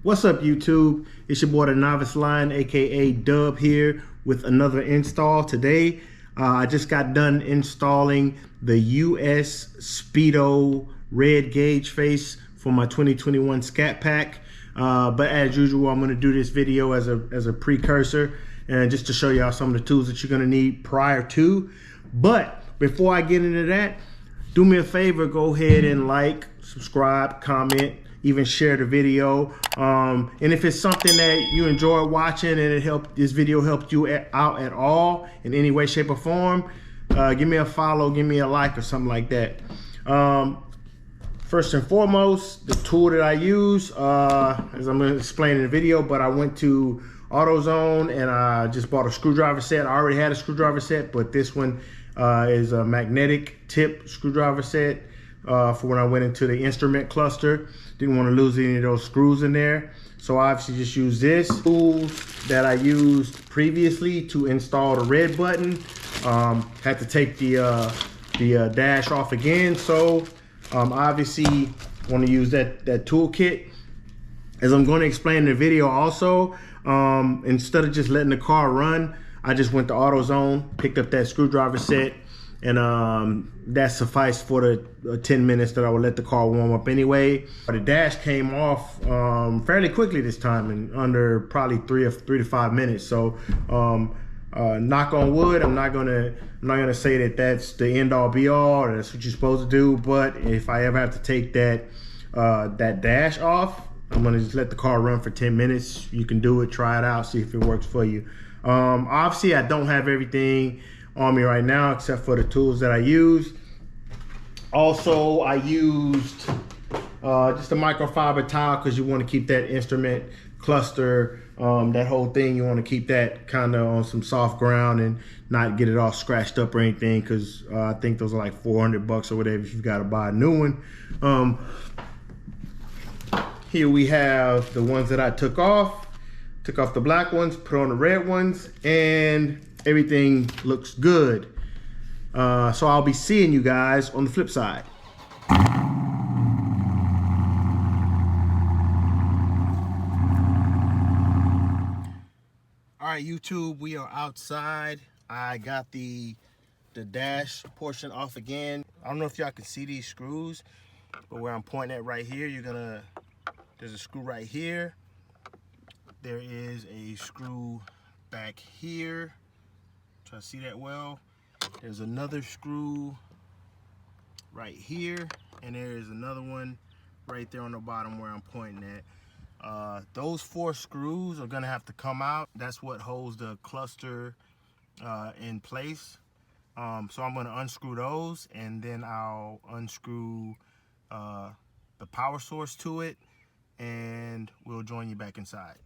What's up, YouTube? It's your boy the Novice Lion, aka Dub, here with another install today. I just got done installing the US Speedo red gauge face for my 2021 Scat Pack. But as usual, I'm going to do this video as a precursor and just to show y'all some of the tools that you're going to need prior to. But before I get into that, do me a favor, go ahead and like, subscribe, comment, even share the video. And if it's something that you enjoy watching and this video helped you out at all in any way, shape, or form, give me a follow, give me a like, or something like that. First and foremost, the tool that I use, as I'm going to explain in the video, but I went to AutoZone and I just bought a screwdriver set. I already had a screwdriver set, but this one is a magnetic tip screwdriver set for when I went into the instrument cluster. Didn't want to lose any of those screws in there, so I obviously just used this tool that I used previously to install the red button. Had to take the dash off again, so obviously want to use that toolkit. As I'm going to explain in the video also, instead of just letting the car run, I just went to AutoZone, picked up that screwdriver set, and that sufficed for the 10 minutes that I would let the car warm up anyway. The dash came off fairly quickly this time, in under probably 3 to 5 minutes. So knock on wood, I'm not gonna say that that's the end all be all or that's what you're supposed to do. But if I ever have to take that dash off, I'm gonna just let the car run for 10 minutes. You can do it, try it out, see if it works for you. Obviously I don't have everything on me right now except for the tools that I use. Also, I used just a microfiber towel because you want to keep that instrument cluster, that whole thing, you want to keep that kind of on some soft ground and not get it all scratched up or anything, because I think those are like 400 bucks or whatever if you've got to buy a new one. Here we have the ones that I took off the black ones, put on the red ones, and everything looks good. So I'll be seeing you guys on the flip side. All right, YouTube, we are outside. I got the dash portion off again. I don't know if y'all can see these screws, but where I'm pointing at right here, there's a screw right here. There is a screw back here. Try to see that well. There's another screw right here, and there is another one right there on the bottom where I'm pointing at. Those 4 screws are gonna have to come out. That's what holds the cluster in place. So I'm gonna unscrew those, and then I'll unscrew the power source to it, and we'll join you back inside.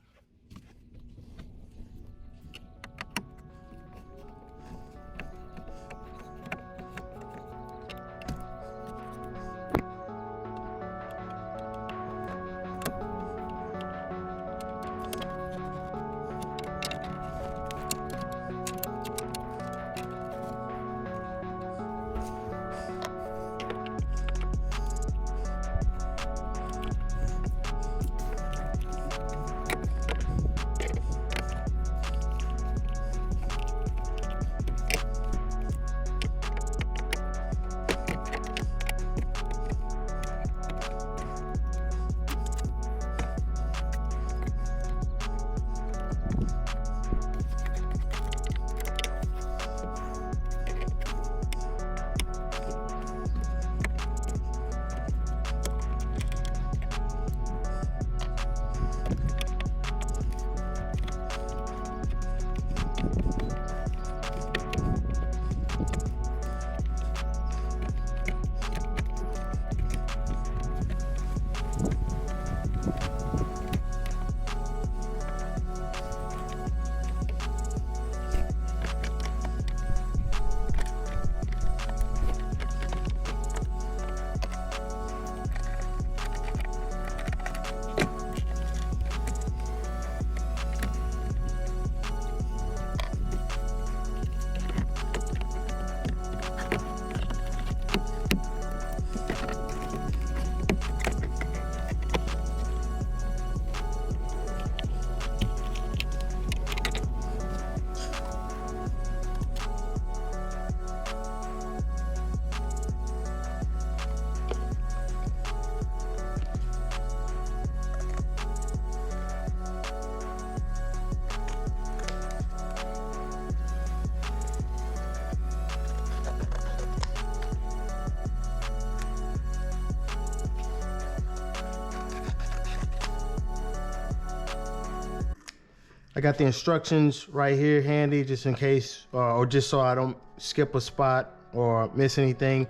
I got the instructions right here handy, just in case, or just so I don't skip a spot or miss anything.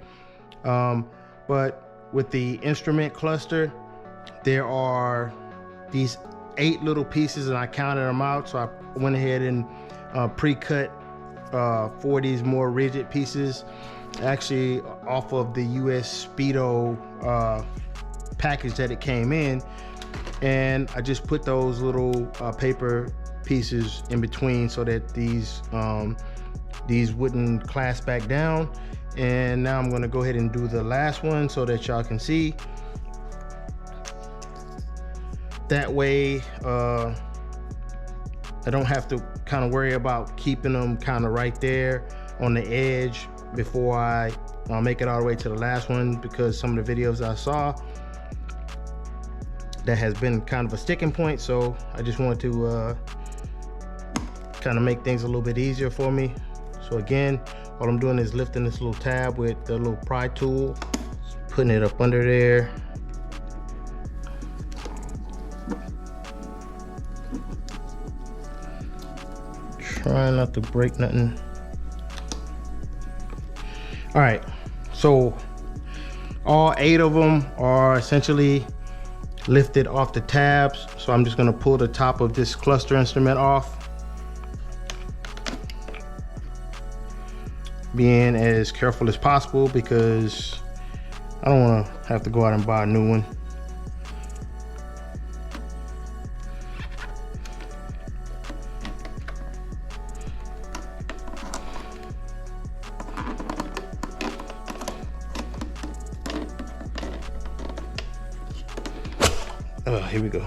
But with the instrument cluster, there are these 8 little pieces, and I counted them out. So I went ahead and pre-cut 4 of these more rigid pieces, actually off of the US Speedo package that it came in. And I just put those little paper pieces in between so that these wouldn't clasp back down. And now I'm going to go ahead and do the last one so that y'all can see. That way I don't have to kind of worry about keeping them kind of right there on the edge before I make it all the way to the last one, because some of the videos I saw, that has been kind of a sticking point. So I just wanted to kind of make things a little bit easier for me. So again, all I'm doing is lifting this little tab with the little pry tool, putting it up under there. Trying not to break nothing. All right, so all 8 of them are essentially lifted off the tabs. So I'm just gonna pull the top of this cluster instrument off, being as careful as possible because I don't want to have to go out and buy a new one. Here we go.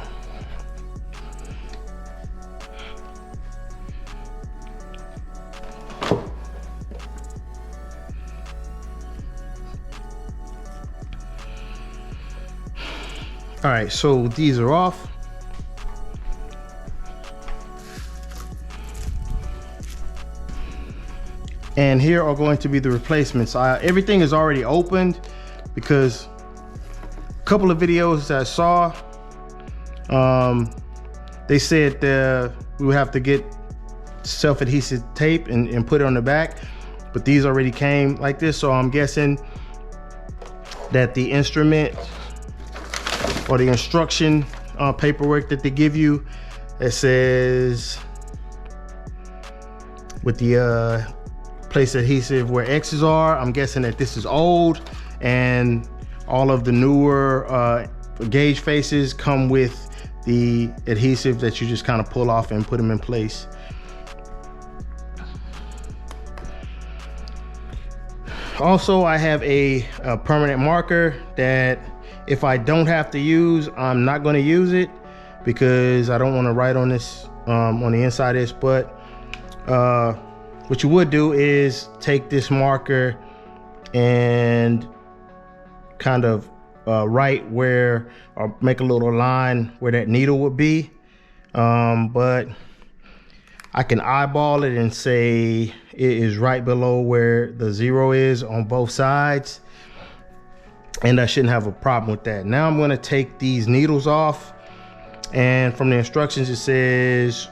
All right, so these are off. And here are going to be the replacements. Everything is already opened because a couple of videos that I saw, they said we would have to get self-adhesive tape and put it on the back, but these already came like this. So I'm guessing that the instrument or the instruction paperwork that they give you, it says with the place adhesive where X's are, I'm guessing that this is old, and all of the newer gauge faces come with the adhesive that you just kind of pull off and put them in place. Also, I have a permanent marker that if I don't have to use, I'm not going to use it because I don't want to write on this on the inside of this. But what you would do is take this marker and kind of write where, or make a little line where that needle would be. But I can eyeball it and say it is right below where the 0 is on both sides, and I shouldn't have a problem with that. Now I'm going to take these needles off, and from the instructions it says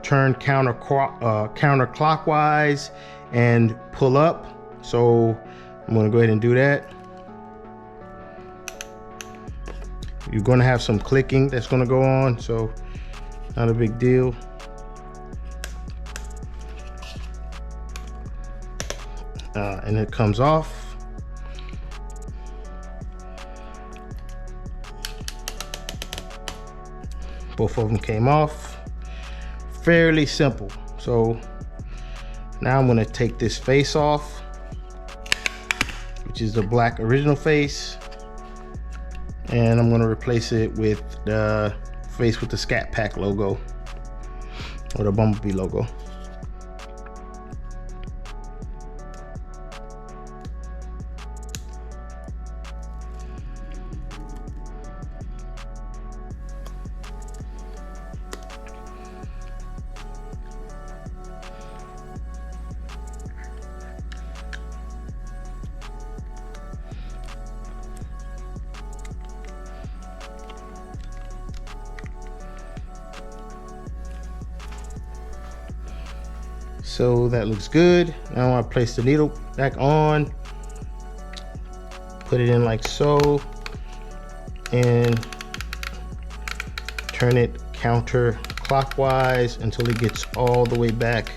turn counterclockwise and pull up. So I'm going to go ahead and do that. You're going to have some clicking that's going to go on, so not a big deal. And it comes off. Both of them came off. Fairly simple. So now I'm going to take this face off, which is the black original face, and I'm going to replace it with the face with the Scat Pack logo, or the Bumblebee logo. so that looks good. Now I want to place the needle back on, put it in like so, and turn it counterclockwise until it gets all the way back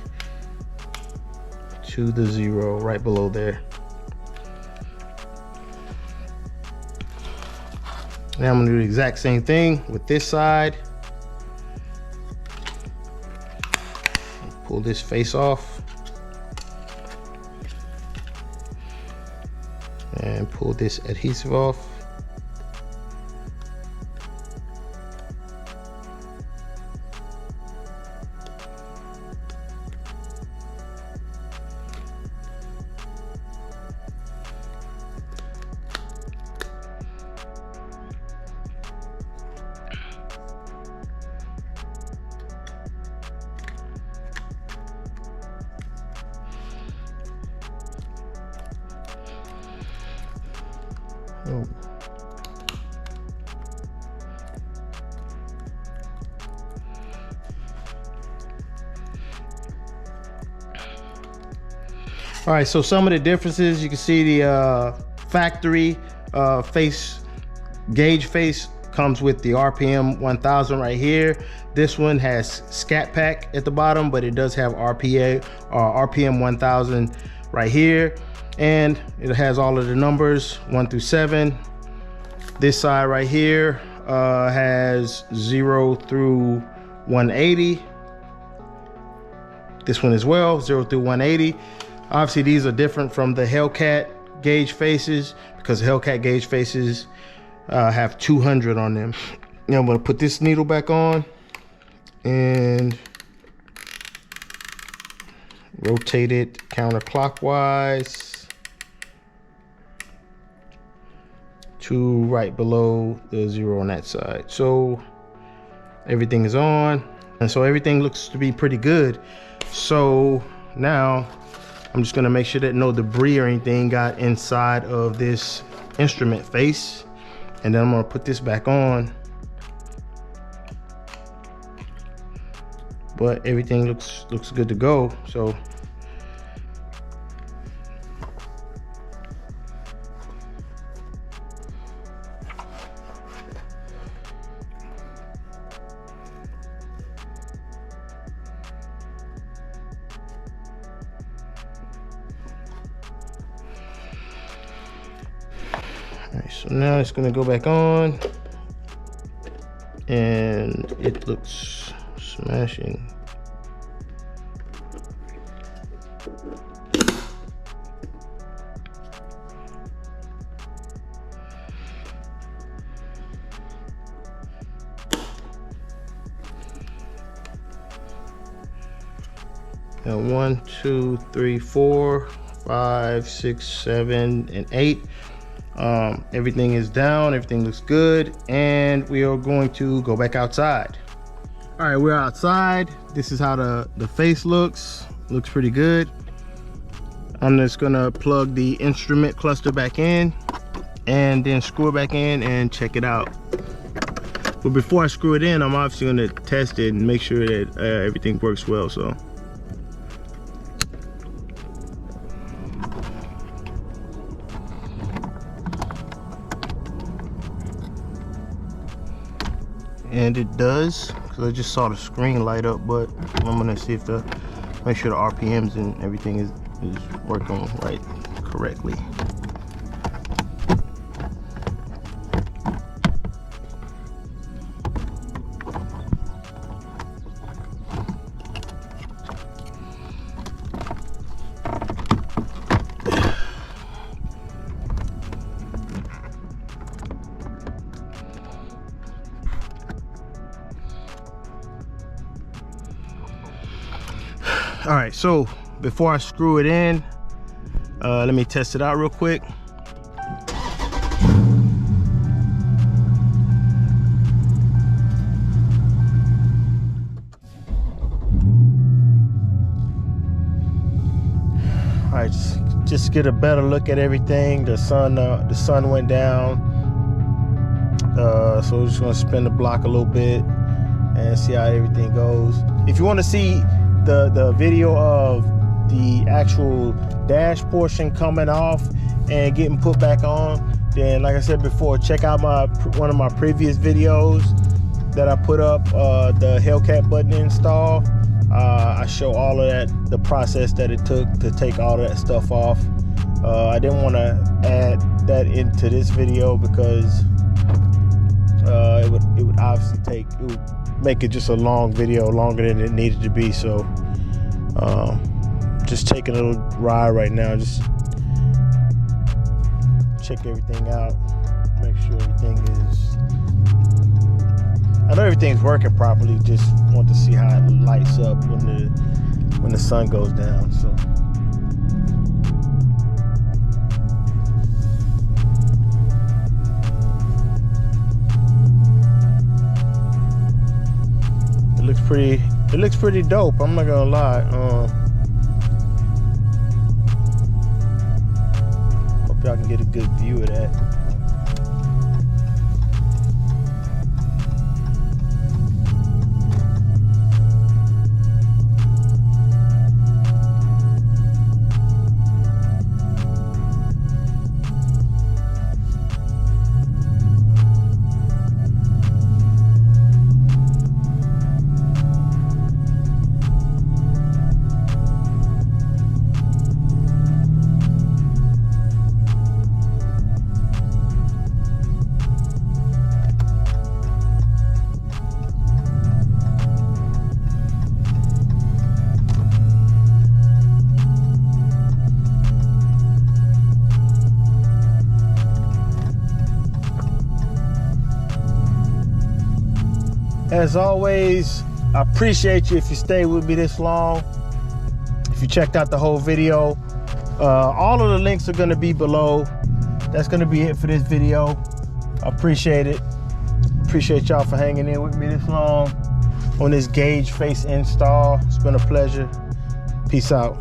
to the 0 right below there. Now I'm gonna do the exact same thing with this side. Pull this face off and pull this adhesive off. Oh. All right, so some of the differences, you can see the factory face gauge face comes with the RPM 1000 right here. This one has Scat Pack at the bottom, but it does have RPM 1000 right here. And it has all of the numbers 1 through 7. This side right here has 0 through 180. This one as well, 0 through 180. Obviously these are different from the Hellcat gauge faces because the Hellcat gauge faces have 200 on them. Now I'm gonna put this needle back on and rotate it counterclockwise to right below the 0 on that side. So everything is on, and so everything looks to be pretty good. So now I'm just gonna make sure that no debris or anything got inside of this instrument face, and then I'm gonna put this back on. But everything looks good to go. So alright, so now it's gonna go back on, and it looks smashing. Now 1, 2, 3, 4, 5, 6, 7, and 8. Everything is down, everything looks good, and we are going to go back outside. All right, we're outside. This is how the face looks pretty good. I'm just gonna plug the instrument cluster back in and then screw it back in and check it out. But before I screw it in, I'm obviously gonna test it and make sure that everything works well. So and it does, because I just saw the screen light up, but I'm gonna see if make sure the RPMs and everything is working right correctly. All right, so before I screw it in, let me test it out real quick. All right, just get a better look at everything. The sun went down, so we're just gonna spin the block a little bit and see how everything goes. If you want to see the video of the actual dash portion coming off and getting put back on, then like I said before, check out one of my previous videos that I put up, the Hellcat button install. I show all of that, the process that it took to take all of that stuff off. I didn't want to add that into this video because it would obviously make it just a long video, longer than it needed to be. So just taking a little ride right now, just check everything out, make sure everything is, I know everything's working properly, just want to see how it lights up when the sun goes down. So it looks pretty dope, I'm not gonna lie. Hope y'all can get a good view of that. As always, I appreciate you if you stay with me this long. If you checked out the whole video, all of the links are going to be below. That's going to be it for this video. I appreciate it. Appreciate y'all for hanging in with me this long on this gauge face install. It's been a pleasure. Peace out.